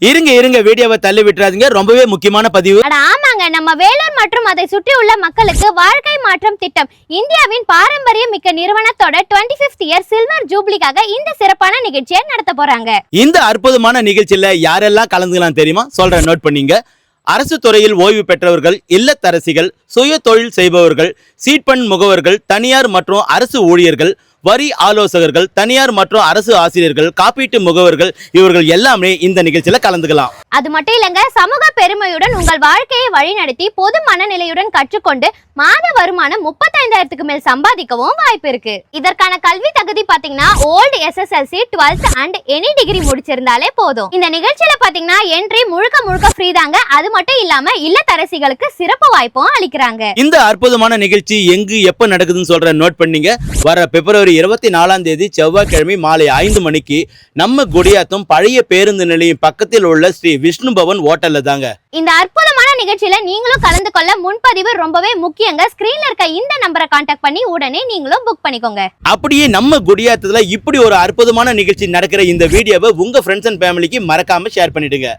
இருங்க வீடியோவை தள்ளி விட்டுறாதீங்க, ரொம்பவே முக்கியமான பதிவு. ஆமாங்க, நம்ம வேலூர் மற்றும் அதை சுற்றி உள்ள மக்களுக்கு வாழ்க்கை மாற்றம் திட்டம் இந்தியாவின் பாரம்பரியம் மிக்க நிறுவனத்தோட 25th இயர் சில்வர் ஜூப்ளிக்காக இந்த சிறப்பான நிகழ்ச்சியை நடத்த போறாங்க. இந்த அற்புதமான நிகழ்ச்சியில யாரெல்லாம் கலந்துக்கலாம் தெரியுமா? சொல்றேன், நோட் பண்ணீங்க. அரசு துறையில் ஓய்வு பெற்றவர்கள், இல்லத்தரசிகள், சுய தொழில் செய்பவர்கள், சீட்பண்ட் முகவர்கள், தனியார் மற்றும் அரசு ஊழியர்கள், வரி ஆலோசகர்கள், தனியார் மற்றும் அரசு ஆசிரியர்கள், காப்பீட்டு முகவர்கள், இவர்கள் எல்லாமே இந்த நிகழ்ச்சியில கலந்துக்கலாம். அது மட்டும் இல்லங்க, சமூக பெருமையுடன் உங்கள் வாழ்க்கையை வழிநடத்தி பொது மனநிலையுடன் கற்றுக்கொண்டு மாத வருமானம் 35,000க்கு மேல் சம்பாதிக்கவும் வாய்ப்பு இருக்கு. இதற்கான கல்வி தகுதி பாத்தீங்கன்னா old SSLC 12th and any degree முடிச்சிருந்தாலே போதும். இந்த நிகழ்ச்சியில பாத்தீங்கன்னா என்ட்ரி முழுக்க ஃப்ரீ தாங்க. அது மட்டும் இல்லாம இல்லத்தரசிகளுக்கு சிறப்பு வாய்ப்பும் அளிக்கிறாங்க. இந்த அற்புதமான நிகழ்ச்சி எங்கு எப்ப நடக்குதுன்னு சொல்ற நோட் பண்ணீங்க. வர பிப்ரவரி 24ஆம் தேதி செவ்வாய்க்கிழமை மாலை 5 மணிக்கு நம்ம குடியாத்தம் பழைய பேருந்து நிலையம் பக்கத்தில் உள்ள ஸ்ரீ விஷ்ணு பவன் ஹோட்டல்ல தாங்க. இந்த அற்புதமான நிகழ்ச்சியில நீங்களும் கலந்து கொள்ள முன்பதிவு ரொம்பவே முக்கியங்க. ஸ்கிரீன்ல இருக்க இந்த நம்பரை கான்டாக்ட் பண்ணி உடனே நீங்களும் புக் பண்ணிக்கோங்க. அப்படியே நம்ம குடியாத்தத்துல இப்படி ஒரு அற்புதமான நிகழ்ச்சி நடக்கிற இந்த வீடியோவை உங்க ஃப்ரெண்ட்ஸ் அண்ட் ஃபேமிலிக்கு மறக்காம ஷேர் பண்ணிடுங்க.